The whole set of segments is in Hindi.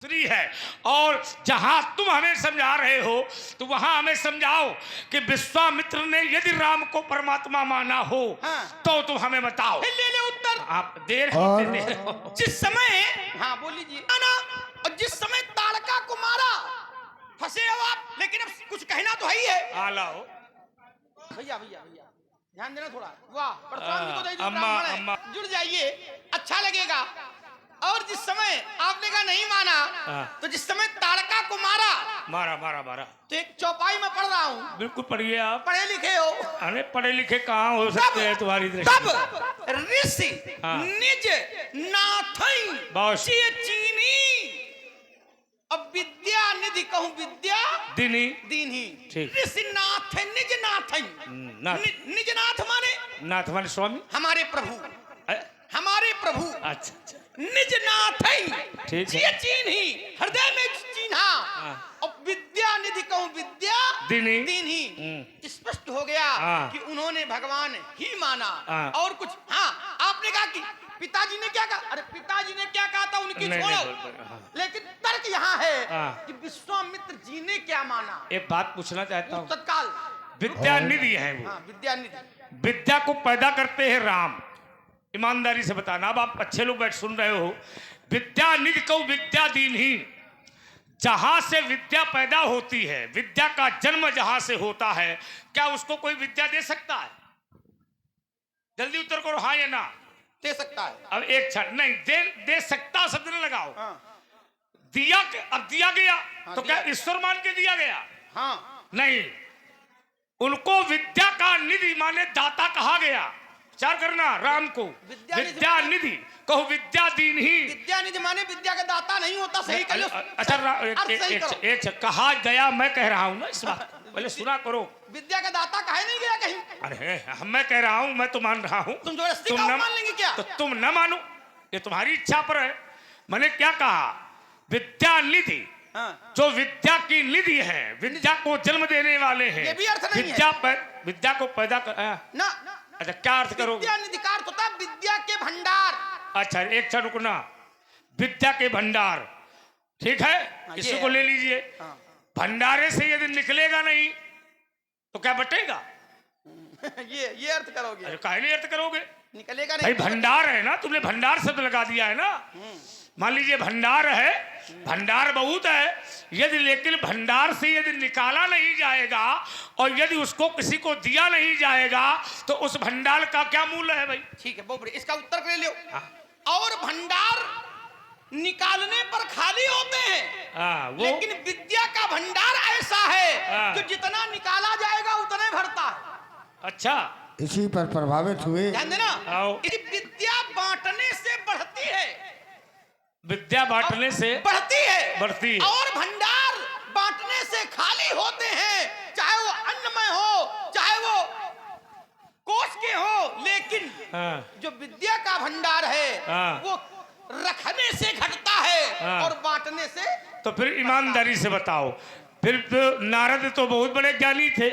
स्त्री है। और जहां तुम हमें समझा रहे हो तो वहां हमें समझाओ कि विश्वामित्र ने यदि राम को परमात्मा माना हो तो तुम हमें बताओ। ले ले उत्तर। आप देर और देते हो। जिस समय हाँ बोल लीजिए ना, और जिस समय ताड़का को मारा फंसे हो आप, लेकिन अब कुछ कहना तो है ही है। आ लाओ भैया भैया भैया ध्यान देना थोड़ा। वाह परशुराम जी को दे दो, अम्मा, ब्राह्मण है। अम्मा। जुड़ जाइए, अच्छा लगेगा। और जिस समय आपने कहा नहीं माना, तो जिस समय ताड़का को मारा मारा मारा मारा तो एक चौपाई में पढ़ रहा हूँ। बिल्कुल पढ़िए आप। पढ़े लिखे हो। अरे पढ़े लिखे कहाँ हो सकते हैं तुम्हारी दृष्टि में? तब ऋषि हाँ। निज नाथई बस। चीनी। अब विद्या निधि कहूँ विद्या दिनी दीनी। ठीक। ऋषि नाथ है निज नाथई। नाथ। निज नाथ माने नाथ वाले स्वामी। हमारे प्रभु, अ- हमारे प्रभु अच्छा अच्छा निज नाथई ठीक है। चिन्ही, हृदय में चिन्हा। हाँ। अब विद्या निधि कहूँ विद्या दीनी। दीनी। स्पष्ट हो गया हाँ। कि उन्होंने भगवान ही माना। हाँ। और कुछ हाँ आपने कहा कि पिताजी ने क्या कहा। अरे पिताजी ने क्या कहा था उनकी नहीं, छोड़ो, नहीं, हाँ। लेकिन तर्क यहाँ है हाँ। कि विश्वामित्र जी ने क्या माना। एक बात पूछना चाहता हूँ। तत्काल विद्या निधि है वो। हाँ विद्या निधि। विद्या को पैदा करते हैं राम। ईमानदारी से बताना, अब आप अच्छे लोग बैठ सुन रहे हो। विद्या निधि को विद्या दीन ही, जहां से विद्या पैदा होती है, विद्या का जन्म जहां से होता है, क्या उसको कोई विद्या दे सकता है? जल्दी उत्तर करो, हाँ या ना। दे सकता है। अब एक क्षण नहीं, दे सकता शब्द न लगाओ। हाँ दिया, अब दिया गया तो दिया। क्या ईश्वर मान के दिया गया? हाँ नहीं, उनको विद्या का निधि माने दाता कहा गया। विचार करना, राम को विद्या निधि कहो विद्या दीन ही। विद्या निधि माने विद्या का दाता नहीं होता। सही कर लो। अच्छा अर्थ सही करो। एक कहा गया, मैं कह रहा हूं ना इस बात को, पहले सुना करो। विद्या का दाता कहे नहीं गया कहीं। अरे मैं कह रहा हूं, मैं तो मान रहा हूं। तुम जबरदस्ती का मान लेंगे क्या? तो तुम न मानो, ये तुम्हारी इच्छा पर है। मैंने क्या कहा? विद्या निधि, हाँ। जो विद्या की निधि है, विद्या को जन्म देने वाले हैं। ये भी अर्थ नहीं है। विद्या को पैदा कर ना। अच्छा क्या अर्थ करोगे? विद्या निधि का अर्थ होता है विद्या के भंडार। अच्छा एक क्षण रुकना। विद्या के भंडार, ठीक है, इसी को ले लीजिए। हाँ। भंडारे से यदि निकलेगा नहीं तो क्या बटेगा? ये अर्थ करोगे? अरे काहे अर्थ करोगे? निकलेगा भाई नहीं। भंडार है ना, तुमने भंडार शब्द लगा दिया है ना। मान लीजिए भंडार है, भंडार बहुत है, यदि लेकिन भंडार से यदि निकाला नहीं जाएगा और यदि उसको किसी को दिया नहीं जाएगा तो उस भंडार का क्या मूल्य है भाई? ठीक है बहुत बढ़िया, इसका उत्तर ले लो। और भंडार निकालने पर खाली होते हैं, वो लेकिन विद्या का भंडार ऐसा है जो जितना निकाला जाएगा उतने भरता है। अच्छा इसी पर प्रभावित हुए। ध्यान देना, आओ। विद्या बांटने से बढ़ती है। विद्या बांटने से बढ़ती है, बढ़ती है। और भंडार बांटने से खाली होते हैं, चाहे वो अन्नमय हो चाहे वो कोष के हो। लेकिन जो विद्या का भंडार है वो रखने से घटता है और बांटने से। तो फिर ईमानदारी से बताओ, फिर नारद तो बहुत बड़े ज्ञानी थे,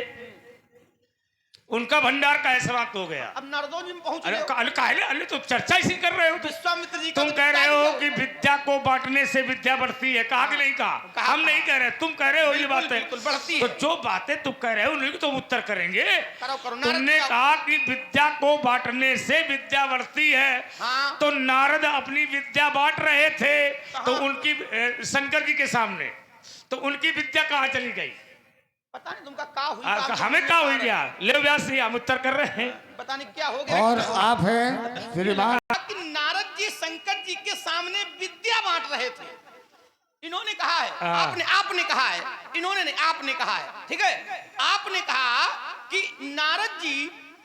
उनका भंडार का समाप्त हो गया। अब नारदों जी में पहुंच अरे गए। अरे तो चर्चा इसी कर रहे हो। विश्वामित्र जी का तुम तो कह रहे हो विचार कि विद्या को बांटने से विद्या बढ़ती है, कहा कि नहीं कहा? हम नहीं कह रहे, तुम कह रहे हो ये बातें। बिल्कुल बढ़ती तो है। जो बातें तुम कह रहे हो उन्हीं को तुम उत्तर करेंगे। करो, नारद तुमने का- कहा कि विद्या को बांटने से विद्या बढ़ती है। हाँ। तो नारद अपनी विद्या बांट रहे थे तो उनकी शंकर जी के सामने, तो उनकी विद्या कहाँ चली गई? पता नहीं तुमका क्या हुई। हमें क्या हुई गया? ले व्यास जी, हम उत्तर कर रहे हैं। पता नहीं क्या हो गया। और आप हैं श्रीमान। कि नारद जी शंकर जी के सामने विद्या बांट रहे थे। इन्होंने कहा है, आपने कहा है, इन्होंने नहीं, आपने कहा है। ठीक है, आपने कहा कि नारद जी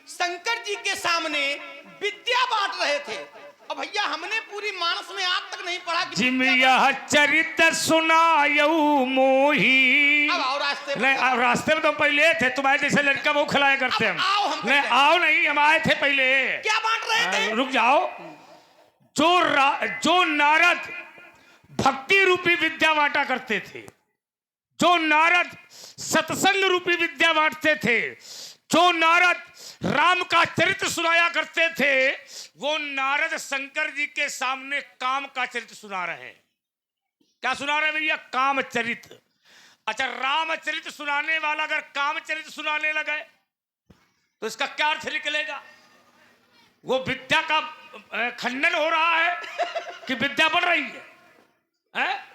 शंकर जी के सामने विद्या बांट रहे थे। अब भैया हमने पूरी मानस में आज तक नहीं पढ़ा कि जिम यह चरित्र सुनायऊ मोही। अब आओ रास्ते में। नहीं, अब रास्ते में तो पहले थे, तुम्हारे जैसे लड़का वो खिलाया करते हम। आओ, हम नहीं आओ नहीं, हम आए थे पहले। क्या बांट रहे थे? रुक जाओ। जो नारद भक्ति रूपी विद्या बांटा करते थे, जो नारद सत्संग रूपी विद्या बांटते थे, जो नारद राम का चरित्र सुनाया करते थे, वो नारद शंकर जी के सामने काम का चरित्र सुना रहे हैं। क्या सुना रहे भैया? कामचरित। अच्छा, रामचरित सुनाने वाला अगर कामचरित सुनाने लगे तो इसका क्या अर्थ निकलेगा? वो विद्या का खंडन हो रहा है कि विद्या बढ़ रही है?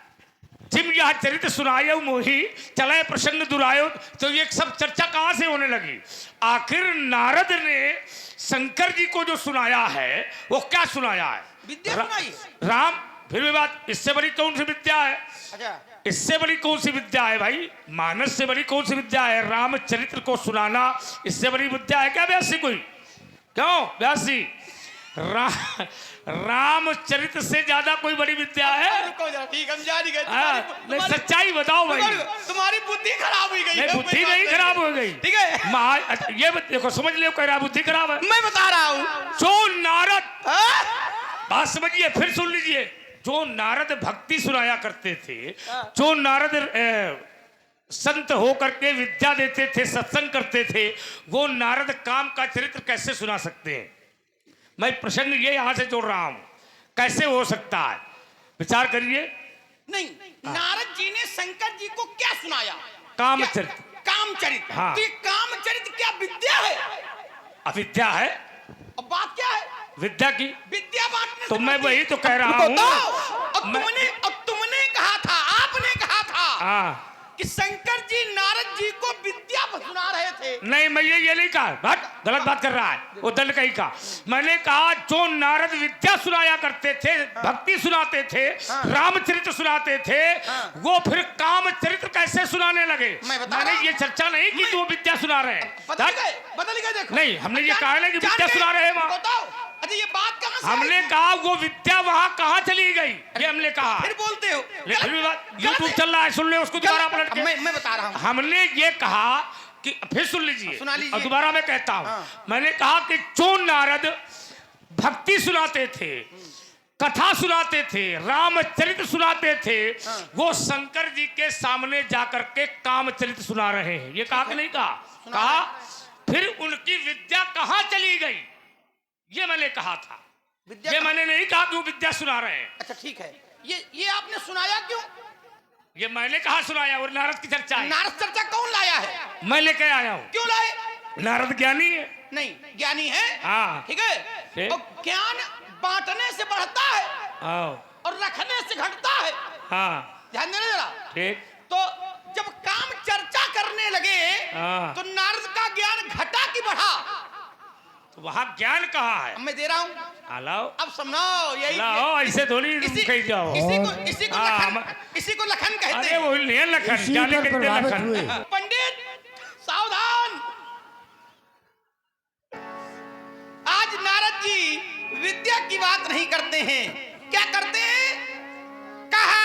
जिम यह चरित सुनायो मोही चले प्रसंग दुरायो। तो ये सब चर्चा कहां से होने लगी? आखिर नारद ने शंकर जी को जो सुनाया है वो क्या सुनाया है? विद्या सुनाई। राम, फिर भी बात, इससे बड़ी कौन सी विद्या है? अच्छा, इससे बड़ी कौन सी विद्या है भाई? मानस से बड़ी कौन सी विद्या है? रामचरित्र को सुनाना इससे बड़ी विद्या है क्या व्यासी कोई? क्यों व्यासी? रामचरित्र से ज्यादा कोई बड़ी विद्या है? रुको जरा, ठीक, हम जान गए। नहीं, सच्चाई बताओ भाई। तुम्हारी बुद्धि खराब हो गई। नहीं, बुद्धि नहीं खराब हो गई, ठीक है। ये देखो, समझ लियो कह रहा बुद्धि खराब है। मैं बता रहा हूँ जो नारद, बात समझिए, फिर सुन लीजिए। जो नारद भक्ति सुनाया करते थे, जो नारद संत होकर के विद्या देते थे, सत्संग करते थे, वो नारद काम का चरित्र कैसे सुना सकते हैं? मैं प्रश्न ये यहां से जोड़ रहा हूं, कैसे हो सकता है? विचार करिए। नहीं, नारद जी ने शंकर जी को क्या सुनाया? कामचरित। कामचरित। हाँ। तो ये कामचरित क्या विद्या है? अविद्या है। अब बात क्या है? विद्या की। विद्या बांटने तो से मैं बढ़ती। वही तो कह रहा हूं। तुमने कहा था, आपने कहा था हाँ, कि शंकर जी नारद जी को विद्या सुना रहे थे। नहीं, मैं ये नहीं कहा, गलत बात कर रहा है वो, दल कहीं का। मैंने कहा जो नारद विद्या सुनाया करते थे, भक्ति सुनाते थे, रामचरित्र सुनाते थे, वो फिर कामचरित्र कैसे सुनाने लगे? मैंने ये चर्चा नहीं की कि वो विद्या सुना रहे हैं। बदल गए देखो। नहीं, हमने ये कहा नहीं कि विद्या सुना रहे हैं वहाँ। बताओ, अच्छा ये बात कहाँ से हमने आई? कहा वो विद्या वहां कहाँ चली गई, ये हमने कहा। फिर बोलते हो। फिर भी बात, यूट्यूब चल रहा है, सुन ले उसको दोबारा पलट के। मैं बता रहा हूँ। हमने ये कहा कि, फिर सुन लीजिए, सुना लीजिए। और दोबारा मैं कहता हूं, मैंने कहा कि जो नारद भक्ति सुनाते थे, कथा सुनाते थे, रामचरित्र सुनाते थे, वो शंकर जी के सामने जाकर के कामचरित्र सुना रहे हैं। ये कहा कि नहीं कहा? कहा। फिर उनकी विद्या कहां चली गई, ये मैंने कहा था। ये मैंने नहीं कहा कि वो विद्या सुना रहे हैं। अच्छा ठीक है, ये आपने सुनाया क्यों? ये मैंने कहा सुनाया, और नारद की चर्चा है। नारद चर्चा कौन लाया है? मैं लेके आया हूँ। क्यों लाए? नारद ज्ञानी है। नहीं, ज्ञानी है। हाँ। ठीक है। और ज्ञान बांटने से बढ़ता है और रखने से घटता है। हाँ, ध्यान देना जरा। ठीक। तो जब काम चर्चा करने लगे तो नारद का ज्ञान घटा कि बढ़ा? तो वहां ज्ञान कहाँ है? अब मैं दे रहा हूँ, लाओ। अब समझो। यही लाओ, ऐसे थोड़ी कही जाओ। इसी को लखन कहते अरे हैं। वो ले लखन, इसी जाने पर कहते प्रभावित लखन। हुए। पंडित सावधान, आज नारद जी विद्या की बात नहीं करते हैं। क्या करते हैं? कहा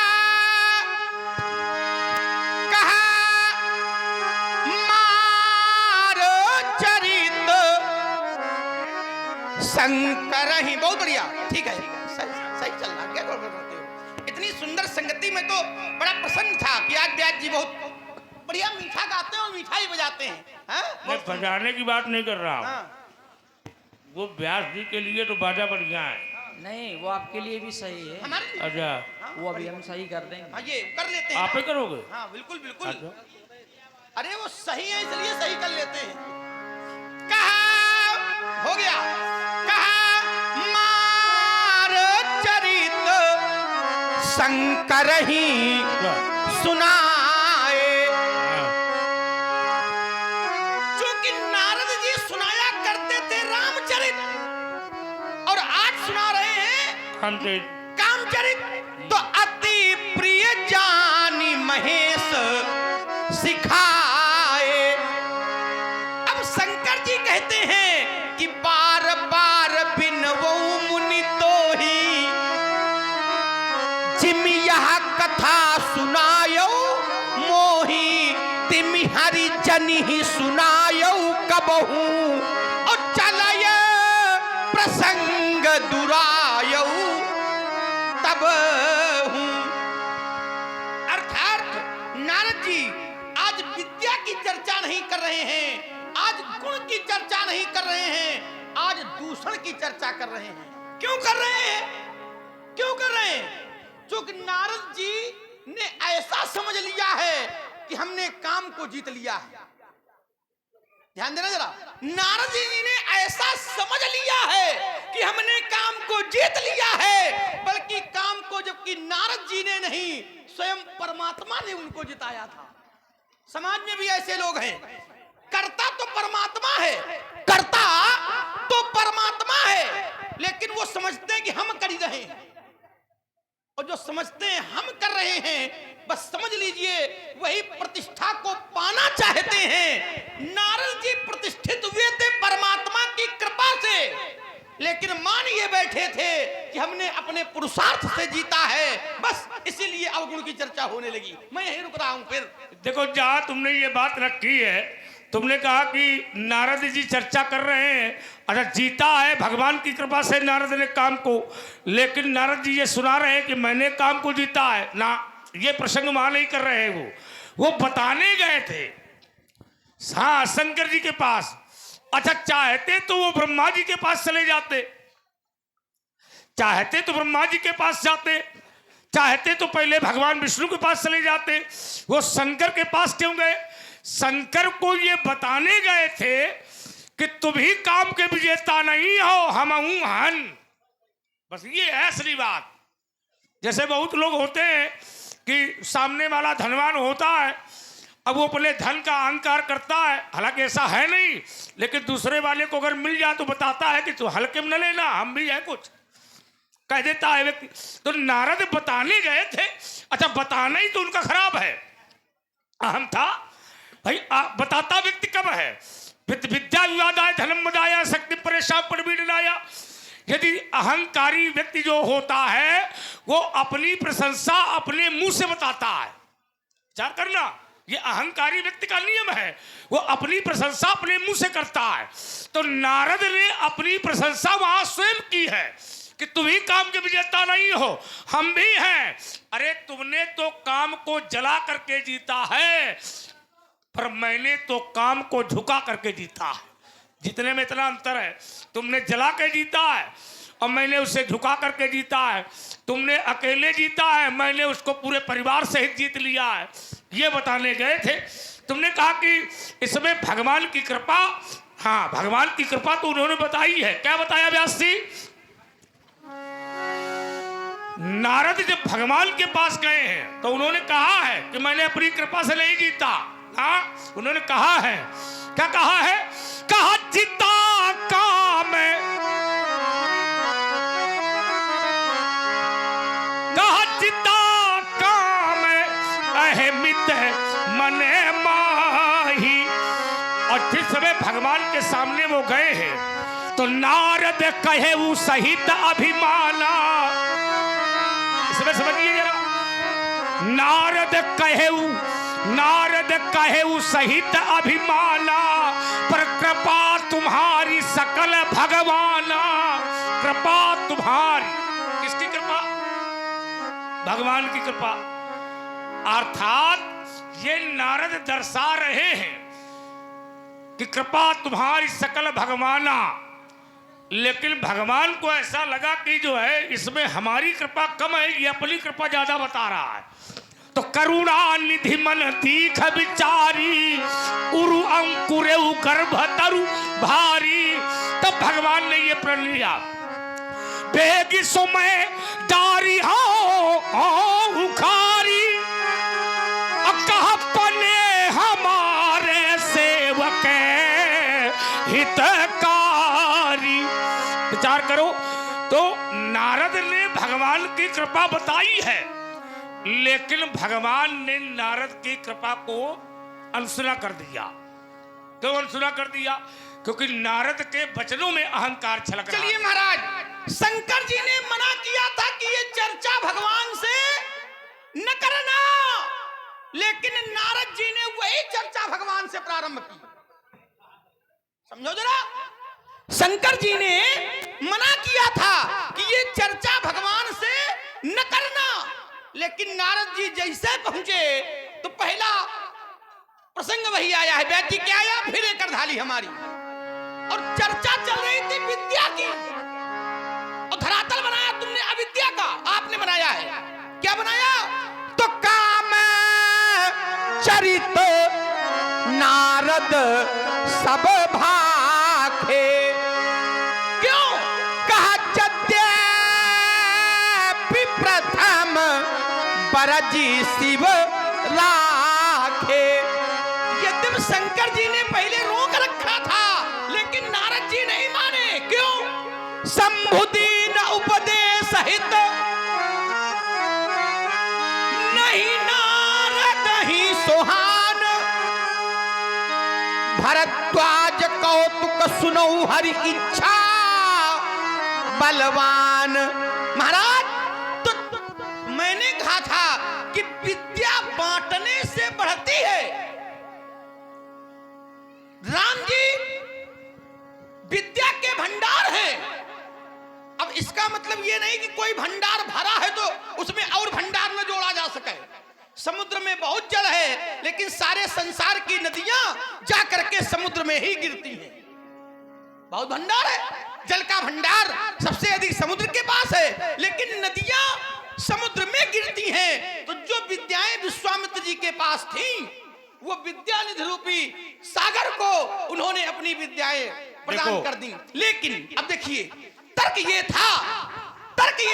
मार चरित शंकर ही। बहुत बढ़िया, ठीक है, सही चल रहा। क्या गड़बड़ करते हो? इतनी सुंदर संगति में तो बड़ा प्रसन्न था कि आज व्यास जी बहुत बढ़िया मीठा गाते हैं और मीठा ही बजाते हैं। मैं बजाने की बात नहीं कर रहा हूँ। हाँ। वो व्यास जी के लिए तो बाजा बढ़िया है। नहीं, वो आपके लिए भी सही है। हमारे लिए? अच्छा, वो अभी हम सही कर देंगे। हाँ, ये कर लेते हैं। आप ही करोगे? हाँ बिल्कुल बिल्कुल। अच्छा। अरे वो सही है इसलिए सही कर लेते हैं। कहा हो गया। कहा मार चरित शंकर ही सुनाए। चूंकि नारद जी सुनाया करते थे रामचरित और आज सुना रहे हैं कामचरित, तो अति प्रिय जानी महेश सिखाए। अब शंकर जी कहते हैं कि बार बार बिनवो मुनि तो ही जिम यह कथा सुनायो मोही तिम हरि जनि ही सुनायो कबहू और चलय प्रसंग दुरायो तब हूं। अर्थात नारद जी आज विद्या की चर्चा नहीं कर रहे हैं, आज गुण की चर्चा नहीं कर रहे हैं, आज दूषण की चर्चा कर रहे हैं। क्यों कर रहे हैं? क्यों कर रहे हैं? क्योंकि नारद जी ने ऐसा समझ लिया है कि हमने काम को जीत लिया है। ध्यान देना जरा, नारद जी ने ऐसा समझ लिया है कि हमने काम को जीत लिया है, बल्कि काम को जबकि नारद जी ने नहीं, स्वयं परमात्मा ने उनको जिताया था। समाज में भी ऐसे लोग हैं, कर्ता तो परमात्मा है, कर्ता तो परमात्मा है, लेकिन वो समझते हैं कि हम कर ही रहे हैं, और जो समझते हैं हम कर रहे हैं, बस समझ लीजिए वही प्रतिष्ठा को पाना चाहते हैं। नारद जी प्रतिष्ठित हुए थे परमात्मा की कृपा से, लेकिन मान ये बैठे थे कि हमने अपने पुरुषार्थ से जीता है, बस इसीलिए अवगुण की चर्चा होने लगी। मैं यहीं रुक रहा हूं। फिर देखो, जहां तुमने ये बात रखी है, तुमने कहा कि नारद जी चर्चा कर रहे हैं, अच्छा जीता है भगवान की कृपा से नारद ने काम को, लेकिन नारद जी ये सुना रहे हैं कि मैंने काम को जीता है ना, ये प्रसंग वहां नहीं कर रहे हैं। वो बताने गए थे हाँ शंकर जी के पास। अच्छा, चाहते तो वो ब्रह्मा जी के पास चले जाते, चाहते तो ब्रह्मा जी के पास जाते, चाहते तो पहले भगवान विष्णु के पास चले जाते, वो शंकर के पास क्यों गए? शंकर को ये बताने गए थे कि तुम ही काम के विजेता नहीं हो, हम हूं हन। बस ये है असली बात। जैसे बहुत लोग होते हैं कि सामने वाला धनवान होता है, अब वो अपने धन का अहंकार करता है, हालांकि ऐसा है नहीं, लेकिन दूसरे वाले को अगर मिल जाए तो बताता है कि तू हल्के में न लेना, हम भी है कुछ, कह देता है व्यक्ति। तो नारद बताने गए थे। अच्छा, बताना ही तो उनका खराब है, अहम था भाई। बताता व्यक्ति कब है? विद्या विवादाय धनम मदाया शक्ति परेशान परवीडनाया। यदि अहंकारी व्यक्ति जो होता है वो अपनी प्रशंसा अपने मुंह से बताता है, विचार करना, ये अहंकारी व्यक्ति का नियम है, वो अपनी प्रशंसा अपने मुंह से करता है। तो नारद ने अपनी प्रशंसा वहां स्वयं की है कि तुम ही काम के विजेता नहीं हो, हम भी हैं। अरे तुमने तो काम को जला करके जीता है, पर मैंने तो काम को झुका करके जीता है। जितने में इतना अंतर है, तुमने जला के जीता है और मैंने उसे झुका करके जीता है। तुमने अकेले जीता है, मैंने उसको पूरे परिवार सहित जीत लिया है। ये बताने गए थे। तुमने कहा कि इसमें भगवान की कृपा, हाँ भगवान की कृपा तो उन्होंने बताई है। क्या बताया व्यास जी? नारद जब भगवान के पास गए हैं तो उन्होंने कहा है कि मैंने अपनी कृपा से नहीं जीता। हाँ, उन्होंने कहा है, क्या कहा है? कहा जीता काम, कहा जीता काम अहमित मने माही। और जिस समय भगवान के सामने वो गए हैं तो नारद कहे वो सहित अभिमाना। इसमें समझिए जरा, नारद कहे सहित अभिमाना, पर कृपा तुम्हारी सकल भगवाना। कृपा तुम्हारी, किसकी कृपा? भगवान की कृपा। अर्थात ये नारद दर्शा रहे हैं कि कृपा तुम्हारी सकल भगवाना, लेकिन भगवान को ऐसा लगा कि जो है इसमें हमारी कृपा कम है, ये अपनी कृपा ज्यादा बता रहा है। तो करुणा निधि मन दीख विचारी, उरु अंकुरे गर्भ तरु भारी। तब भगवान ने ये प्रण लिया, बेगी सुमय डारी हो उखारी, कहा पने हमारे सेवक हितकारी। विचार करो, तो नारद ने भगवान की कृपा बताई है, लेकिन भगवान ने नारद की कृपा को अनसुना कर दिया। क्यों अनसुना कर दिया? क्योंकि नारद के वचनों में अहंकार छलक रहा। चलिए महाराज, शंकर जी ने मना किया था कि ये चर्चा भगवान से न करना, लेकिन नारद जी ने वही चर्चा भगवान से प्रारंभ की। समझो जरा, शंकर जी ने मना किया था कि ये चर्चा भगवान से न करना, लेकिन नारद जी जैसे पहुंचे तो पहला प्रसंग वही आया है। बैठी क्या आया? फिर एक अर्धाली हमारी, और चर्चा चल रही थी विद्या की, और धरातल बनाया तुमने अविद्या का, आपने बनाया है। क्या बनाया? तो काम चरित नारद सब भाखे। क्यों कहा यद्यपि प्रथम बरजी शिव राखे। यद्यपि शंकर जी ने पहले रोक रखा था लेकिन नारद जी नहीं माने। क्यों शंभुदीन उपदेश हित नहीं नारद ही सुहान। भरद्वाज कौतुक सुनो हरि इच्छा बलवान। महाराज तो मैंने कहा था कि विद्या बांटने से बढ़ती है। राम जी विद्या के भंडार हैं। अब इसका मतलब यह नहीं कि कोई भंडार भरा है तो उसमें और भंडार न जोड़ा जा सके। समुद्र में बहुत जल है लेकिन सारे संसार की नदियां जाकर के समुद्र में ही गिरती हैं। बहुत भंडार है, जल का भंडार सबसे अधिक समुद्र के पास है लेकिन नदियां समुद्र में गिरती हैं। तो जो विद्याएं विश्वामित्र जी के पास थीं वो विद्यानिधि रूपी सागर को उन्होंने अपनी विद्याएं प्रदान कर दी। लेकिन अब देखिए तर्क ये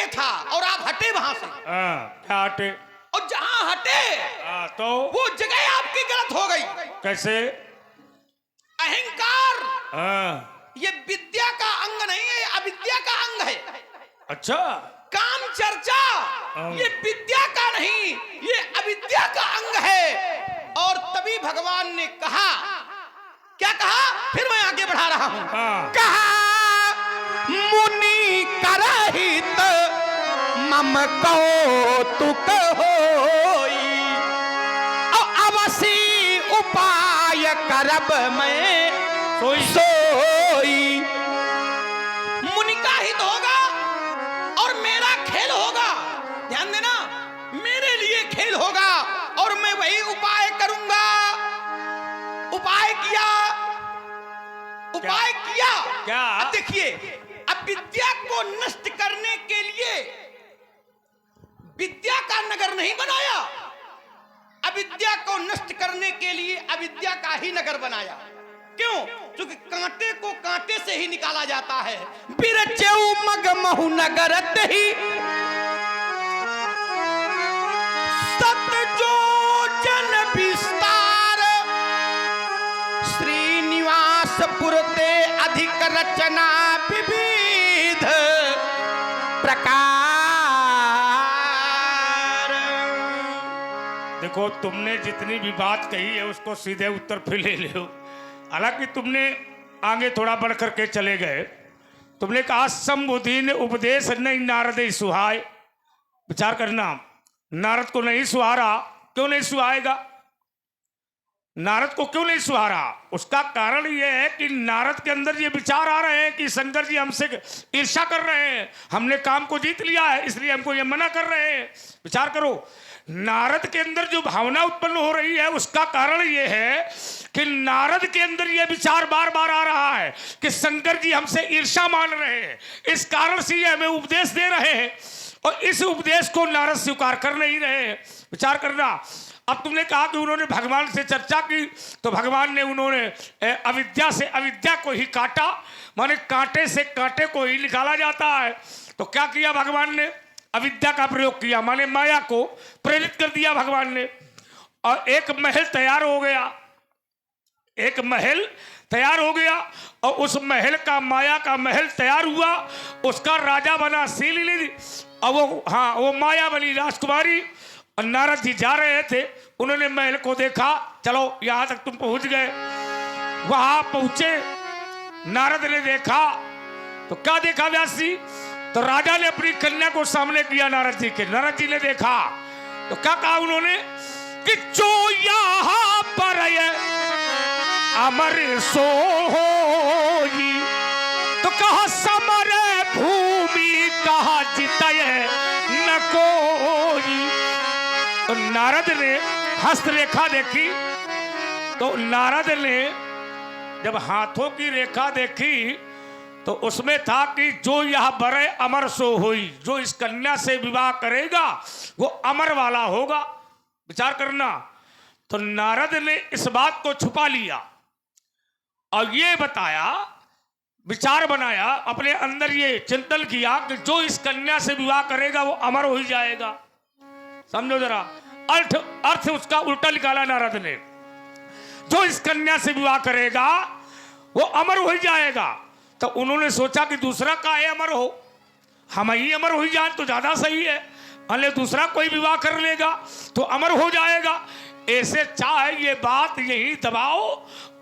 था और आप हटे वहां से। क्या हटे? और जहां हटे तो वो जगह आपकी गलत हो गई। कैसे? अहंकार ये विद्या का अंग नहीं है, अविद्या का अंग है। अच्छा। काम चर्चा ये विद्या का नहीं, ये अविद्या का अंग है। और तभी भगवान ने कहा, क्या कहा? फिर मैं आगे बढ़ा रहा हूं। कहा मुनि करहित मम कौतुक होई, अवसी उपाय करब मैं सोई। मुनि का हित होगा और मेरा खेल होगा। ध्यान देना, मेरे लिए खेल होगा और मैं वही उपाय करूंगा। उपाय किया क्या? अब देखिए, अब विद्या को नष्ट करने के लिए विद्या का नगर नहीं बनाया, अविद्या को नष्ट करने के लिए अविद्या का ही नगर बनाया। क्यों? क्योंकि कांटे को कांटे से ही निकाला जाता है। बिरचेऊ मग महु नगरत ही सत जो जन विस्तार। श्रीनिवास पुरते अधिक रचना विविध प्रकार। देखो तुमने जितनी भी बात कही है उसको सीधे उत्तर पे ले लो। हालांकि तुमने आगे थोड़ा बढ़ करके चले गए। तुमने कहा शंभुदीन उपदेश नहीं नारद सुहाय। विचार करना, नारद को नहीं सुहारा। क्यों नहीं सुहाएगा? नारद को क्यों नहीं सुहारा? उसका कारण यह है कि नारद के अंदर ये विचार आ रहे हैं कि शंकर जी हमसे ईर्ष्या कर रहे हैं, हमने काम को जीत लिया है इसलिए हमको ये मना कर रहे हैं। विचार करो, नारद के अंदर जो भावना उत्पन्न हो रही है उसका कारण यह है कि नारद के अंदर यह विचार बार बार आ रहा है कि शंकर जी हमसे ईर्ष्या मान रहे हैं, इस कारण से ये हमें उपदेश दे रहे हैं और इस उपदेश को नारद स्वीकार कर नहीं रहे हैं। विचार करना। अब तुमने कहा कि उन्होंने भगवान से चर्चा की तो भगवान ने उन्होंने अविद्या से अविद्या को ही काटा, माने कांटे से कांटे को ही निकाला जाता है। तो क्या किया भगवान ने? अविद्या का प्रयोग किया, माने माया को प्रेरित कर दिया भगवान ने। और एक महल तैयार हो गया, एक महल तैयार हो गया और उस महल का माया का महल तैयार हुआ। उसका राजा बना शीली और वो माया बनी राजकुमारी। और नारद जी जा रहे थे, उन्होंने महल को देखा, चलो यहां तक तुम पहुंच गए। वहां पहुंचे, नारद ने देखा तो क्या देखा व्यास जी? तो राजा ने अपनी कन्या को सामने किया नारद जी के। नारद जी ने देखा तो क्या कहा उन्होंने कि जो यहाँ पर अमर सोई, तो कहा समर भूमि कहा जितय न कोई। तो नारद ने हस्तरेखा देखी, तो नारद ने जब हाथों की रेखा देखी तो उसमें था कि जो यह बरे अमर सो होई, जो इस कन्या से विवाह करेगा वो अमर वाला होगा। विचार करना। तो नारद ने इस बात को छुपा लिया और ये बताया, विचार बनाया, अपने अंदर ये चिंतन किया कि जो इस कन्या से विवाह करेगा वो अमर हो ही जाएगा। समझो जरा, अर्थ उसका उल्टा निकाला नारद ने। जो इस कन्या से विवाह करेगा वो अमर हो ही जाएगा। तो उन्होंने सोचा कि दूसरा काहे अमर हो, हम ही अमर हो ही जाए तो ज्यादा सही है, अरे दूसरा कोई विवाह कर लेगा तो अमर हो जाएगा। ऐसे चाहे ये बात यही दबाओ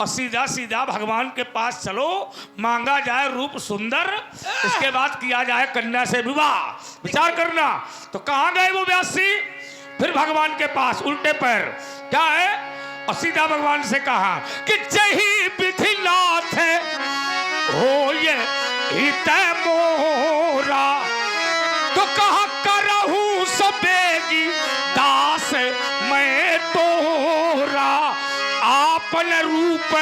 और सीधा सीधा भगवान के पास चलो, मांगा जाए रूप सुंदर, इसके बाद किया जाए कन्या से विवाह। विचार करना। तो कहाँ गए वो व्यासी? फिर भगवान के पास उल्टे पैर, क्या है, और सीधा भगवान से कहा कि जही विधि नाथ हो ये हित मोरा, तो कहा करहूं सबेगी दास मैं तोरा, आपन रूप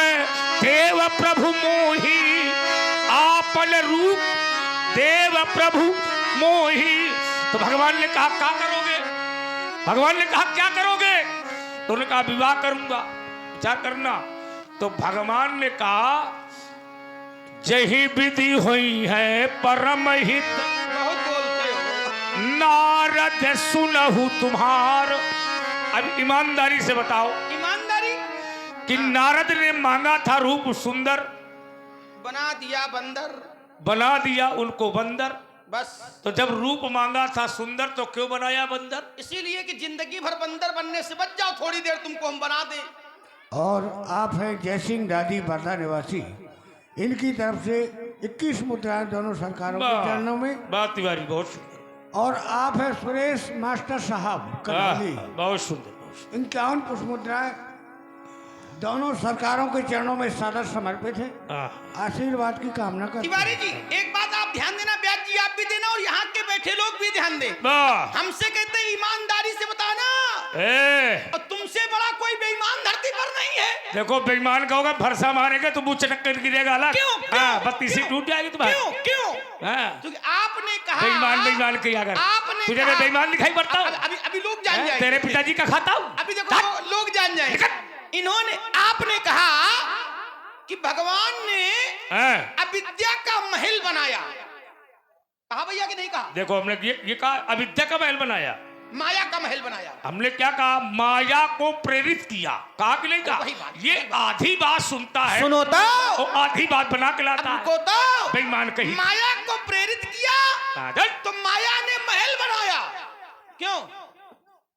देव प्रभु मोही, आपन रूप देव प्रभु मोही। तो भगवान ने कहा क्या करोगे? भगवान ने कहा क्या करोगे? तो उन्होंने कहा विवाह करूंगा। विचार करना। तो भगवान ने कहा जही विधि हुई है परम हित, बहुत बोलते हो। नारद सुनहु तुम्हार। अब ईमानदारी से बताओ, ईमानदारी कि नारद ने मांगा था रूप सुंदर, बना दिया बंदर, बना दिया उनको बंदर। बस। तो जब रूप मांगा था सुंदर तो क्यों बनाया बंदर? इसीलिए कि जिंदगी भर बंदर बनने से बच जाओ, थोड़ी देर तुमको हम बना दें। और आप हैं जयसिंह दादी बर्दा निवासी, इनकी तरफ से 21 मुद्राएं दोनों सरकारों के चरणों में। बात तिवारी बहुत सुंदर। और आप हैं सुरेश मास्टर साहब कन्हैया, बहुत सुंदर। 51 पुष्प मुद्राएं दोनों सरकारों के चरणों में सादर समर्पित है। आशीर्वाद की कामना करते हैं। तिवारी जी एक बात आप ध्यान देना, ब्याज जी आप भी देना और यहाँ के बैठे लोग भी ध्यान दें। हमसे कहते हैं ईमानदारी से बताना, और तुमसे बड़ा कोई बेईमान धरती पर नहीं है। देखो बेईमान कहोगे फरसा मारेगा तो मुंह चटक कर गिरेगा अलग। क्यों? बत्ती सी टूट जाएगी तुम्हारी। क्यों? क्योंकि आपने कहा बेईमान किया कर, आपने तुझे मैं बेईमान दिखाई पड़ता हूँ? अभी लोग जान जाएंगे। तेरे पिताजी का खाता हूँ। अभी देखो लोग जान जाएंगे। इन्होंने, आपने कहा कि भगवान ने अविद्या का महल बनाया, कहा भैया कि नहीं कहा? देखो हमने ये कहा अविद्या का महल बनाया, माया का महल बनाया। हमने क्या कहा? माया को प्रेरित किया। कहा कि नहीं कहा? ये आधी बात सुनता है, सुनो तो, आधी बात बना के लाता है। तो बेईमान कही। माया को प्रेरित किया तो माया ने महल बनाया। क्यों?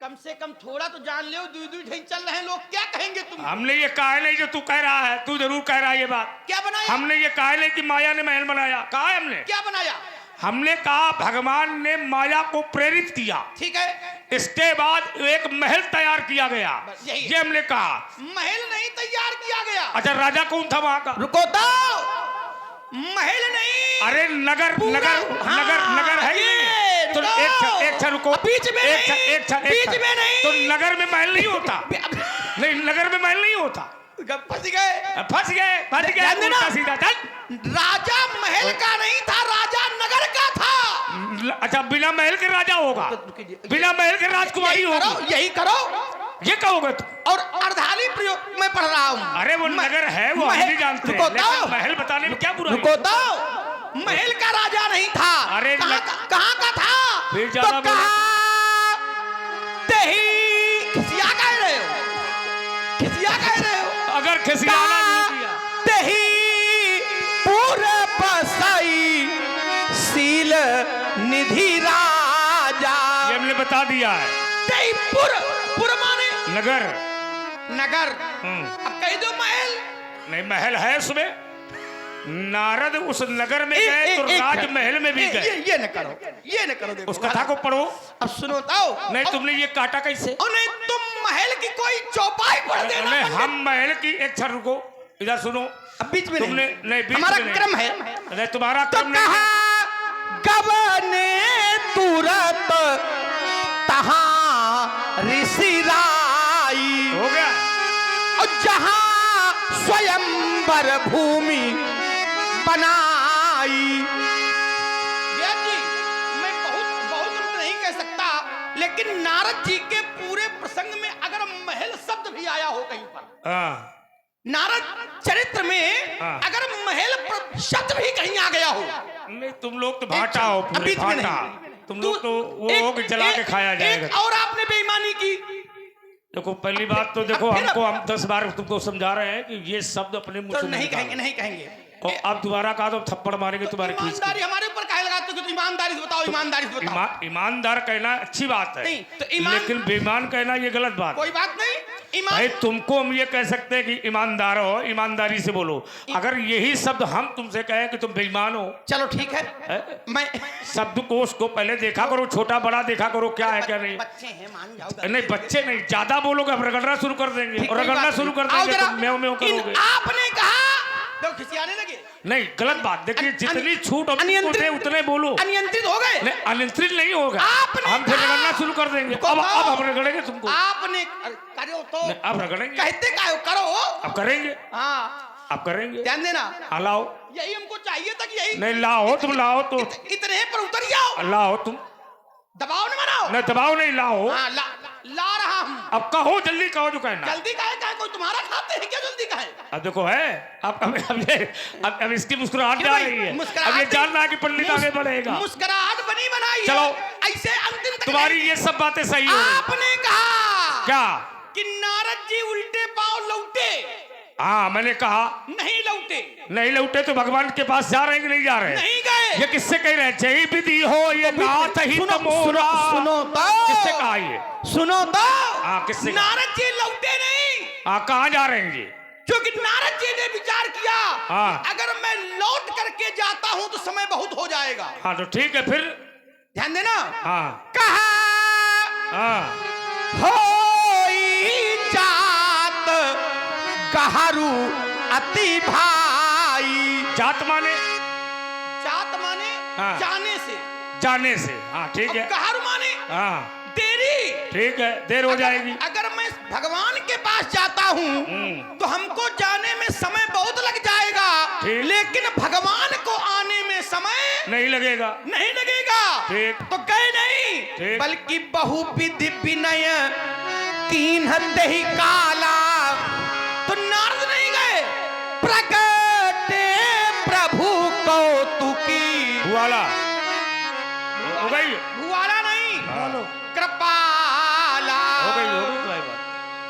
कम से कम थोड़ा तो जान लो, दूर ढंग चल रहे हैं लोग, क्या कहेंगे तुम? हमने ये कहा नहीं जो तू कह रहा है, तू जरूर कह रहा है ये बात। क्या बनाया? हमने ये कहा नहीं कि माया ने महल बनाया। कहा है हमने? क्या बनाया? हमने कहा भगवान ने माया को प्रेरित किया, ठीक है, इसके बाद एक महल तैयार किया गया, ये हमने कहा। महल नहीं तैयार किया गया। अच्छा राजा कौन था वहां का? रुको तो, महल नहीं, अरे नगर नगर है ही नहीं। तो एक रुको, बीच में नहीं, तो नगर में महल नहीं होता। नहीं नगर में महल नहीं होता। फंस गए। उल्टा सीधा चल। राजा महल का नहीं था, राजा नगर का था। अच्छा बिना महल के राजा होगा, बिना महल के राजकुमारी होगी। यही करो, ये कहोगे तुम। और अर्धाली प्रयोग में पढ़ रहा हूँ। अरे वो नगर है, वो हम नहीं जानते, लेकिन महल बताने में क्या बुरा है? रुको तो, महल का राजा नहीं था। अरे कहाँ का था? फिर तो ज्यादा कहा खिसिया कह रहे हो, अगर खिसियाना नहीं किया तेही पूरे बसाई सील निधि राजा। ये हमने बता दिया है। तेही पुर माने नगर। अब कह दो महल। नहीं महल है उसमें। नारद उस नगर में गए तो राजमहल में भी गए। ये न करो देखो। उस कथा को पढ़ो। अब सुनो तो। नहीं तुमने ये काटा कैसे? नहीं तुम महल की कोई चौपाई पढ़ देना। नहीं हम महल की एक क्षण रुको, इधर सुनो। अब बीच में तुमने नहीं बीच हमारा में क्रम है। नहीं तुम्हारा तो क्रम नहीं। कहा गबने तुरंत तहां ऋषि राई हो गया। और जहां स्वयंवर भूमि बनाई। व्यास जी मैं बहुत नहीं कह सकता, लेकिन नारद जी के पूरे प्रसंग में अगर महल शब्द भी आया हो कहीं पर, हाँ नारद चरित्र में हाँ। अगर महल शब्द भी कहीं आ गया हो, नहीं तुम लोग तो भाटा हो पूरे बीच में भाटा, नहीं। तुम लोग तो वो हो कि जला के खाया जाएगा। एक और आपने बेईमानी की। देखो पहली बात तो देखो अब फिर हमको हम 10 बार तुमको समझा रहे हैं कि ये शब्द अपने मुंह तो से नहीं निकालो। कहेंगे, नहीं कहेंगे। और अब दोबारा कहा तो थप्पड़ मारेंगे तुम्हारे खींच के। ईमानदारी हमारे ऊपर काहे लगाते हो? तो ईमानदारी से बताओ, ईमानदारी से बताओ। ईमानदार कहना अच्छी बात है, नहीं, तो ईमान- लेकिन बेईमान कहना ये गलत बात है। कोई बात नहीं। भाई तुमको हम ये कह सकते हैं कि ईमानदार हो, ईमानदारी से बोलो। अगर यही शब्द हम तुमसे कहें कि तुम बेईमान हो, चलो ठीक है, है? मैं शब्दकोश को पहले देखा करो, छोटा बड़ा देखा करो क्या है क्या नहीं। बच्चे हैं, मान जाओ। नहीं बच्चे नहीं, ज्यादा बोलोगे अब रगड़ना शुरू कर देंगे, ठीक, और कोई रगड़ना बात शुरू नहीं। कर आओ देंगे जरा, तो म्याऊं म्याऊं करोगे। आपने कहा तो खिसियाने लगे। नहीं गलत बात, देखिए जितनी छूट हम तुमको अनियंत्रित- दे उतने बोलो। अनियंत्रित हो गए। नहीं अनियंत्रित नहीं होगा, आपने हम फिर कहा- रगड़ना शुरू कर देंगे। रुको अब तो। हम रगड़ेंगे तुमको। आपने करो तो नहीं, अब रगड़ेंगे, कहते का करो। अब करेंगे, हाँ, अब करेंगे। ध्यान देना, लाओ, यही हमको चाहिए था कि यही नहीं लाओ, तुम लाओ तो इतने पर उतर जाओ, लाओ तुम, दबाव न बनाओ। नहीं दबाओ नहीं लाओ। हाँ, ला रहा हूँ। अब कहो जल्दी कहो जो कहना। जल्दी काहे काहे, कोई तुम्हारा खाते हैं क्या? जल्दी काहे? अब देखो है अब इसकी मुस्कुराहट क्यों जा भाई? रही है। मुस्कुराहट अब ये नहीं। जानना है कि पंडित आगे बढ़ेगा। मुस्कुराहट बनी बनाई चलो। है। ऐसे अंतिम तक तुम्हारी नहीं। ये सब बातें सही हो रही। आपने कहा क्या? कि नारद जी उल्टे पांव लौटे, हाँ मैंने कहा नहीं लौटे, नहीं लौटे तो भगवान के पास जा रहे हैं कि नहीं जा रहे? नहीं गए। ये किससे कह रहे हैं? जय विधि हो ये नाथ ही सुनो, तमोरा। सुनो तो। किससे कहा ये? सुनो तो। हाँ किससे कहा? नारद जी लौटे नहीं, हाँ कहाँ जा रहे हैं ये? क्योंकि नारद जी ने विचार किया हाँ। कि अगर मैं लौट करके जाता हूं तो समय बहुत हो जाएगा। हाँ तो ठीक है फिर। ध्यान देना। हाँ कहा हाँ होई जात गहरू अति भाई। जात माने जात माने हाँ। जाने से, जाने से। हाँ ठीक है। गहरू माने हाँ देरी। ठीक है, देर हो जाएगी। अगर मैं भगवान के पास जाता हूँ तो हमको जाने में समय बहुत लग जाएगा, ठीक। लेकिन भगवान को आने में समय नहीं लगेगा। नहीं लगेगा। ठीक। तो गए नहीं, ठीक। बल्कि बहु विधि विनय तीन ही काला। तो नारद नहीं गए, प्रकटे प्रभु कौतुकी। वाला हो गई।